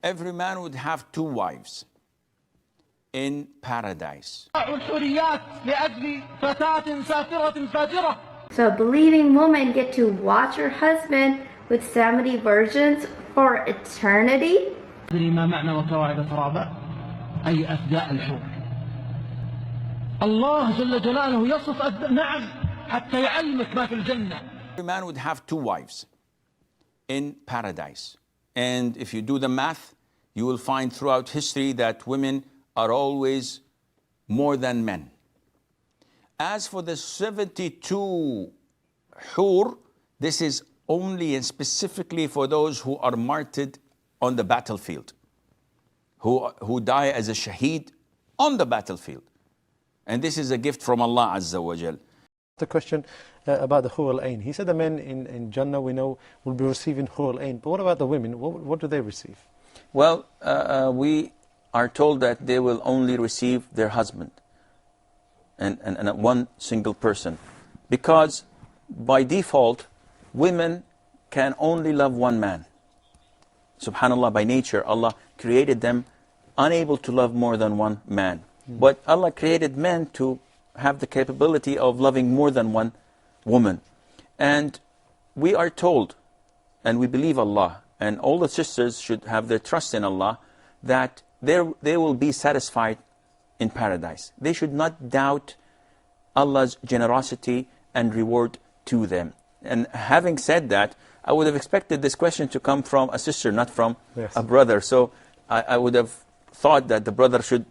Every man would have 2 wives in paradise. So a believing woman get to watch her husband with 70 virgins for eternity? ما معنى وكواعب ترابع أي أفداء الحور. الله جل جلاله يصف نعم حتى يعلمك ما في الجنة. Every man would have 2 wives in paradise. And if you do the math, you will find throughout history that women are always more than men. As for the 72 hur, this is only and specifically for those who are martyred on the battlefield, who die as a shaheed on the battlefield. And this is a gift from Allah Azza wa Jal. The question about the hur al-ain. He said the men in Jannah, we know, will be receiving hur al-ain. But what about the women? What do they receive? Well, we are told that they will only receive their husband and one single person. Because by default, women can only love one man. Subhanallah, by nature, Allah created them unable to love more than one man. But Allah created men to have the capability of loving more than one woman. And we are told, and we believe Allah, and all the sisters should have their trust in Allah, that they will be satisfied in paradise. They should not doubt Allah's generosity and reward to them. And having said that, I would have expected this question to come from a sister, not from a brother. So I would have thought that the brother should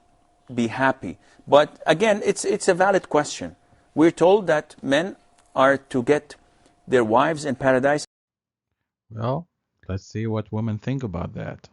be happy. But again, it's a valid question. We're told that men are to get their wives in paradise. Well, let's see what women think about that.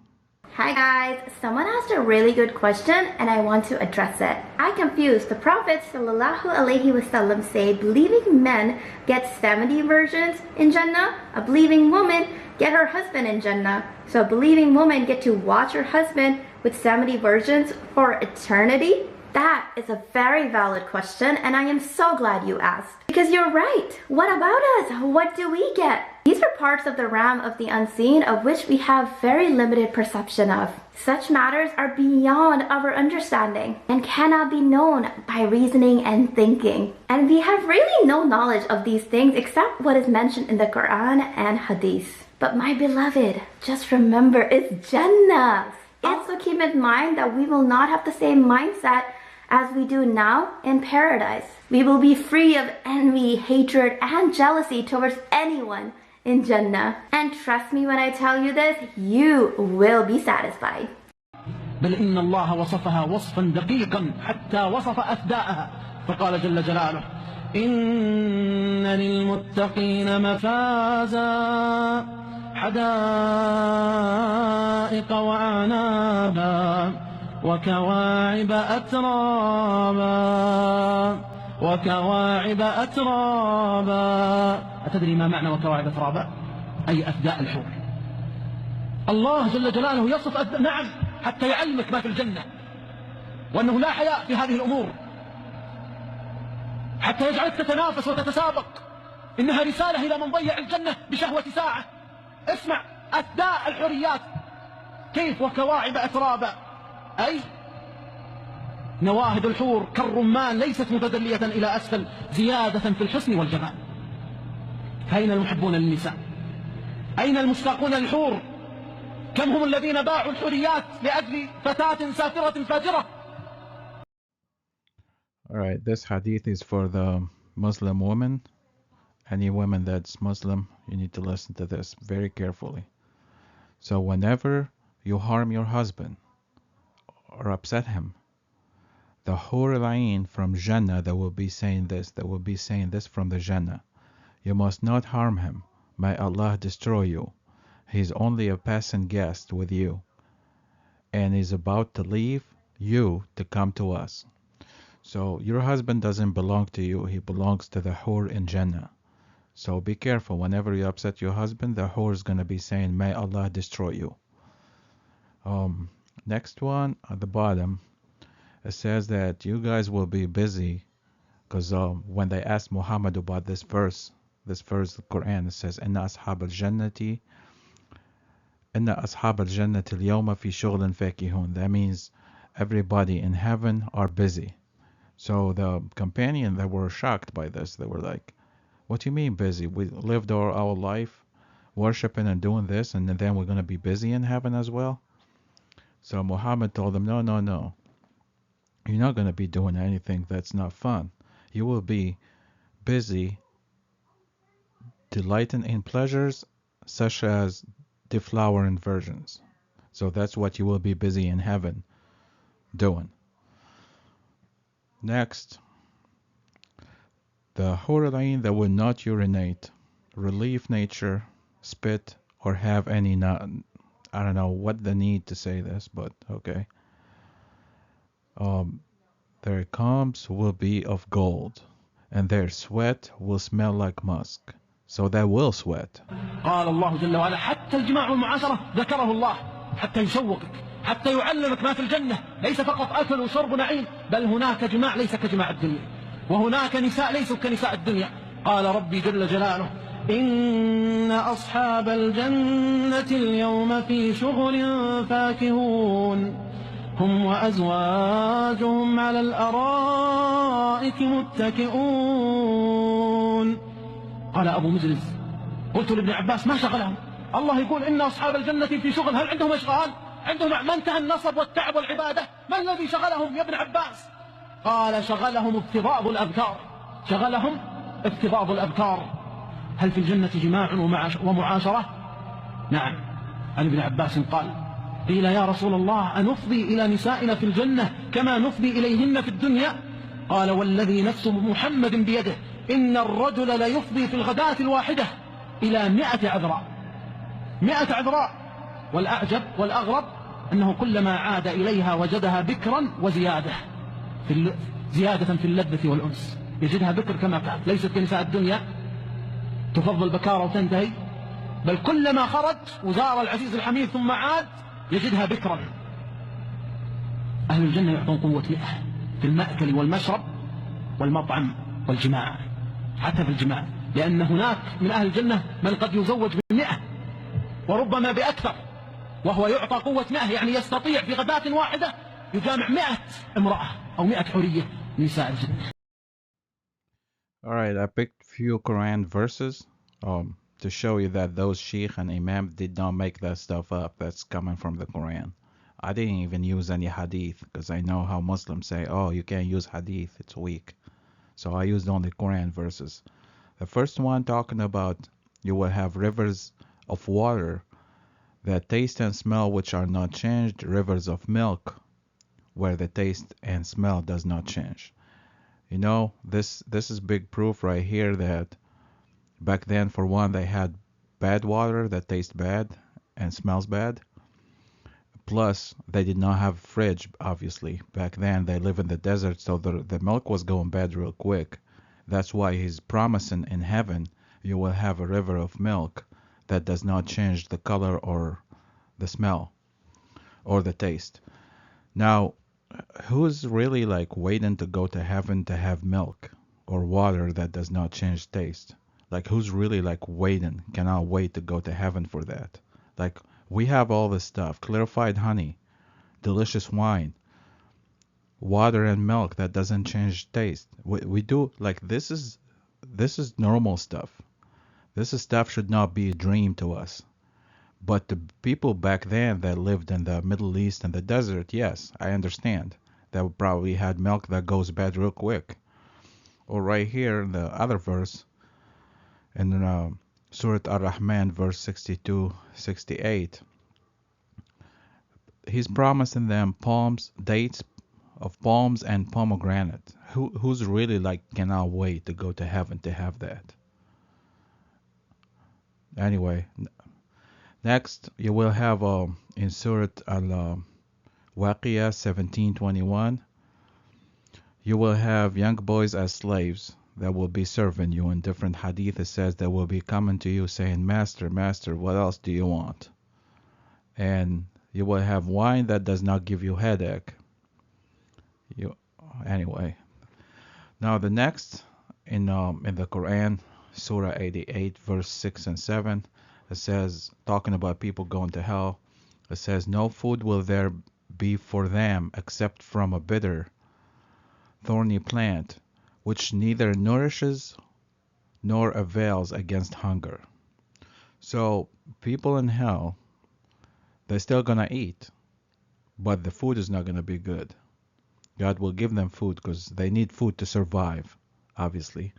Hi guys, someone asked a really good question and I want to address it. I confused. The Prophet ﷺ say believing men get 70 virgins in Jannah, a believing woman get her husband in Jannah. So a believing woman get to watch her husband with 70 virgins for eternity? That is a very valid question and I am so glad you asked. Because you're right. What about us? What do we get? These are parts of the realm of the unseen of which we have very limited perception of. Such matters are beyond our understanding and cannot be known by reasoning and thinking. And we have really no knowledge of these things except what is mentioned in the Quran and Hadith. But my beloved, just remember it's Jannah. Also keep in mind that we will not have the same mindset as we do now in paradise. We will be free of envy, hatred, and jealousy towards anyone in Jannah. And trust me when I tell you this, you will be satisfied. بل إن الله وصفها وصفا دقيقا حتى وصف أفداءها فقال جل جلاله إن للمتقين مفازا حدائق وأعنابا وكواعب أترابا أتدري ما معنى وكواعب أترابا؟ أي أفداء الحور. الله جل جلاله يصف نعم حتى يعلمك ما في الجنة وأنه لا حياء في هذه الأمور حتى يجعلك تتنافس وتتسابق. إنها رسالة إلى من ضيع الجنة بشهوة ساعة. اسمع أفداء الحوريات كيف وكواعب أترابا أي نواهد الحور كالرمان ليست متدلية إلى أسفل زيادة في الحسن والجمال. أين المحبون للنساء؟ أين المشتاقون للحور؟ كم هم الذين باعوا الحوريات لأجل فتاة سافرة فاجرة. Alright, this hadith is for the Muslim woman. Any woman that's Muslim, you need to listen to this very carefully. So whenever you harm your husband or upset him, the hur al-ain from Jannah that will be saying this from the Jannah. You must not harm him. May Allah destroy you. He is only a passing guest with you and is about to leave you to come to us. So your husband doesn't belong to you. He belongs to the hur in Jannah. So be careful. Whenever you upset your husband, the hur is going to be saying, may Allah destroy you. Next one at the bottom, it says that you guys will be busy because when they asked Muhammad about this verse, the Quran, it says, Inna ashab al-jannati إن أصحاب الجنة اليوم في شغل فاكهون. That means everybody in heaven are busy. So the companion, they were shocked by this. They were like, what do you mean busy? We lived our life worshiping and doing this, and then we're going to be busy in heaven as well? So Muhammad told them, no, no, no. You're not going to be doing anything that's not fun. You will be busy delighting in pleasures such as deflowering virgins. So that's what you will be busy in heaven doing. Next, the Hur al-Ain that will not urinate, relieve nature, spit, or have any I don't know what the need to say this, but okay. Their combs will be of gold, and their sweat will smell like musk. So they will sweat. قال الله جل وعلا حتى الجماع والمعاشرة ذكره الله حتى يشوقك حتى يعلمك ما في الجنة ليس فقط أكل وشرب ونعيم بل هناك جماع ليس كجماع الدنيا وهناك نساء ليسوا كنساء الدنيا قال ربي جل جلاله إن أصحاب الجنة اليوم في شغل فاكهون هم وأزواجهم على الأرائك متكئون. قال أبو مجلس قلت لابن عباس ما شغلهم؟ الله يقول إن أصحاب الجنة في شغل، هل عندهم إشغال؟ عندهم ما انتهى النصب والتعب والعبادة؟ ما الذي شغلهم يا ابن عباس؟ قال شغلهم افتضاض الأبكار، شغلهم افتضاض الأبكار. هل في الجنة جماع ومعاشرة؟ نعم. عن ابن عباس قال قيل يا رسول الله أنفضي إلى نسائنا في الجنة كما نفضي إليهن في الدنيا؟ قال والذي نفس محمد بيده إن الرجل ليفضي في الغداة الواحدة إلى 100 عذراء، 100 عذراء. والأعجب والأغرب أنه كلما عاد إليها وجدها بكرا وزيادة زيادة في اللذة والأنس، يجدها بكر كما كان، ليست كنساء الدنيا تفضل بكارة وتنتهي، بل كلما خرج وزار العزيز الحميد ثم عاد يجدها بكرا. أهل الجنة يعطون قوة 100 في المأكل والمشرب والمطعم والجماع، حتى في الجماع، لأن هناك من أهل الجنة من قد يزوج ب100 وربما بأكثر، وهو يعطى قوة 100، يعني يستطيع في غداة واحدة يجامع 100 امرأة أو 100 حورية نساء الجنة. Alright, I picked few Quran verses to show you that those sheikh and imam did not make that stuff up. That's coming from the Quran. I didn't even use any hadith because I know how Muslims say, oh, you can't use hadith, it's weak. So I used only Quran verses. The first one talking about you will have rivers of water that taste and smell which are not changed, rivers of milk where the taste and smell does not change. You know, this is big proof right here that back then, for one, they had bad water that tastes bad and smells bad. Plus, they did not have fridge, obviously. Back then, they live in the desert, so the milk was going bad real quick. That's why he's promising in heaven, you will have a river of milk that does not change the color or the smell or the taste. Now, who's really like waiting to go to heaven to have milk or water that does not change taste? Like, who's really like waiting, cannot wait to go to heaven for that? Like, we have all this stuff, clarified honey, delicious wine, water and milk that doesn't change taste. We do, like, this is normal stuff. This is stuff should not be a dream to us. But the people back then that lived in the Middle East and the desert, yes, I understand. They probably had milk that goes bad real quick. Or right here in the other verse, in Surah Ar-Rahman, verse 62-68, he's promising them palms, dates of palms and pomegranate. Who's really like cannot wait to go to heaven to have that? Anyway, next you will have in Surah Al-Waqiyah 17:21, you will have young boys as slaves that will be serving you. In different hadith it says they will be coming to you saying, Master, Master, what else do you want? And you will have wine that does not give you headache. Anyway, now the next in the Quran, Surah 88, verse 6 and 7, It says, talking about people going to hell, it says, no food will there be for them except from a bitter, thorny plant, which neither nourishes nor avails against hunger. So people in hell, they're still gonna eat, but the food is not gonna be good. God will give them food because they need food to survive, obviously,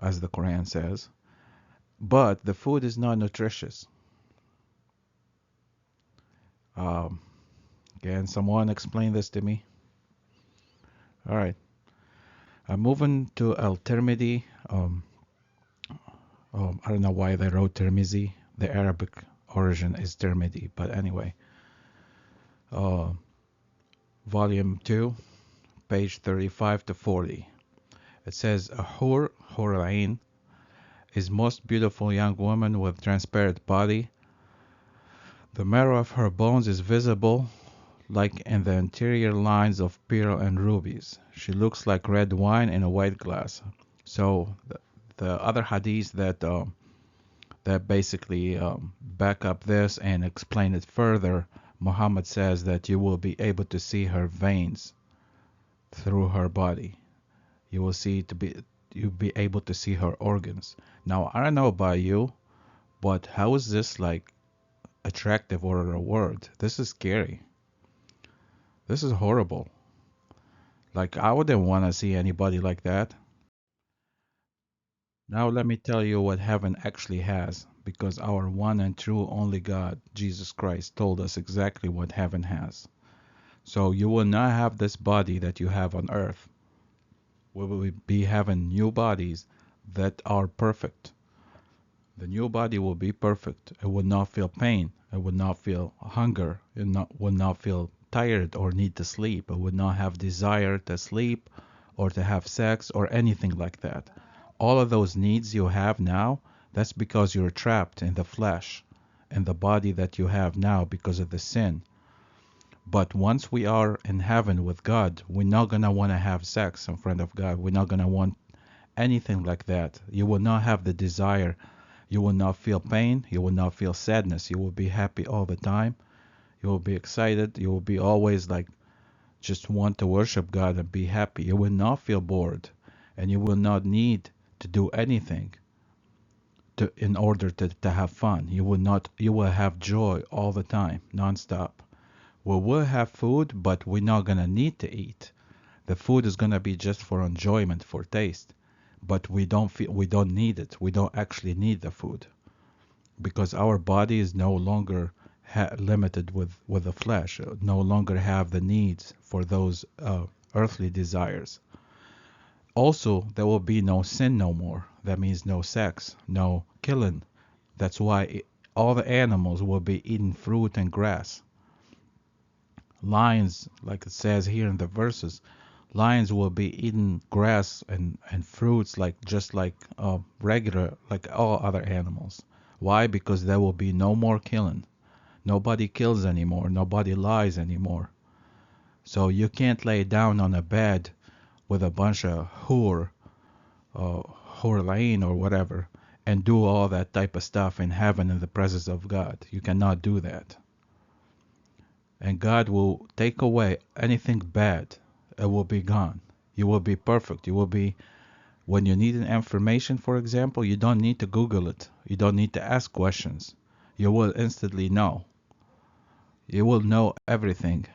as the Quran says. But the food is not nutritious. Can someone explain this to me? All right. I'm moving to Al-Tirmidhi. I don't know why they wrote Tirmizi. The Arabic origin is Tirmidhi, but anyway. Volume 2, page 35 to 40. It says, a hur, hur is most beautiful young woman with transparent body. The marrow of her bones is visible, like in the interior lines of pearl and rubies. She looks like red wine in a white glass. So the other hadiths that basically back up this and explain it further, Muhammad says that you will be able to see her veins through her body. You'll be able to see her organs. Now, I don't know about you, but how is this like attractive or a word? This is scary. This is horrible. Like, I wouldn't want to see anybody like that. Now let me tell you what heaven actually has, because our one and true only God, Jesus Christ, told us exactly what heaven has. So you will not have this body that you have on earth. We will be having new bodies that are perfect. The new body will be perfect. It will not feel pain. It will not feel hunger. It will not feel tired or need to sleep. It will not have desire to sleep or to have sex or anything like that. All of those needs you have now, that's because you're trapped in the flesh, in the body that you have now because of the sin. But once we are in heaven with God, we're not going to want to have sex in front of God. We're not going to want anything like that. You will not have the desire. You will not feel pain. You will not feel sadness. You will be happy all the time. You will be excited. You will be always like just want to worship God and be happy. You will not feel bored, and you will not need to do anything in order to have fun. You will have joy all the time, non-stop. We will have food, but we're not gonna need to eat. The food is gonna be just for enjoyment, for taste. But we don't need it. We don't actually need the food, because our body is no longer limited with the flesh. No longer have the needs for those earthly desires. Also, there will be no sin no more. That means no sex, no killing. That's why all the animals will be eating fruit and grass. Lions, like it says here in the verses, lions will be eating grass and fruits just like regular, like all other animals. Why? Because there will be no more killing. Nobody kills anymore. Nobody lies anymore. So you can't lay down on a bed with a bunch of hur or whatever, and do all that type of stuff in heaven in the presence of God. You cannot do that. And God will take away anything bad. It will be gone. You will be perfect. You will be, when you need an information, for example, you don't need to Google it. You don't need to ask questions. You will instantly know. You will know everything.